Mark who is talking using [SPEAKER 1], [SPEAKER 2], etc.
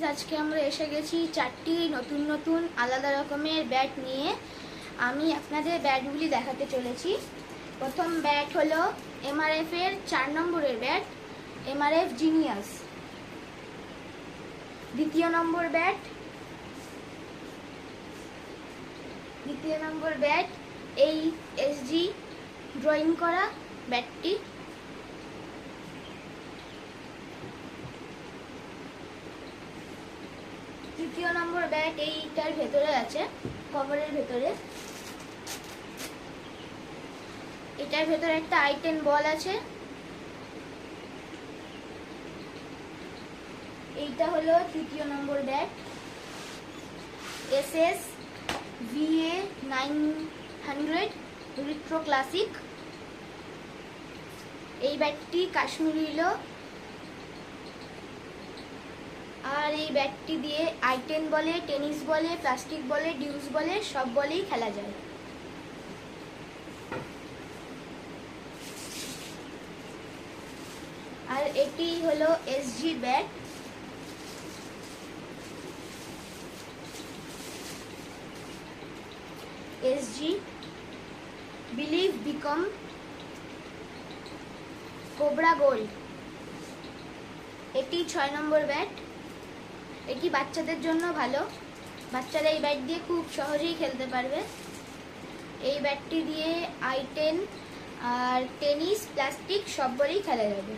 [SPEAKER 1] Guys, আজকে আমরা এসে গেছি চারটি নতুন নতুন আলাদা রকমের ব্যাট নিয়ে। আমি আপনাদের ব্যাটগুলি দেখাতে চলেছি। প্রথম ব্যাট হলো এমআরএফ এর 4 নম্বরের ব্যাট, এমআরএফ জিনিয়াস। দ্বিতীয় নম্বর ব্যাট এই এসজি ড্রয়িং করা ব্যাটটি। তৃতীয় নম্বর ব্যাট এইটার ভেতরে আছে, কভারের ভেতরে। এটার ভেতরে একটা i10 বল আছে। এইটা হলো তৃতীয় নম্বর ব্যাট, এসএস VA 900 রিট্রো ক্লাসিক। এই ব্যাটটি কাশ্মীরি লো, আর এই ব্যাটটি দিয়ে i10 বলে, টেনিস বলে, প্লাস্টিক বলে, ডিউস বলে, সব বলেই খেলা যায়। আর এটি হলো SG bat. SG believe become cobra gold. এটি 6 নম্বর ব্যাট। এটি বাচ্চাদের জন্য ভালো, বাচ্চারা এই ব্যাট দিয়ে খুব সহজেই খেলতে পারবে। এই ব্যাটটি দিয়ে i10 আর টেনিস, প্লাস্টিক সব বলেই খেলা যাবে।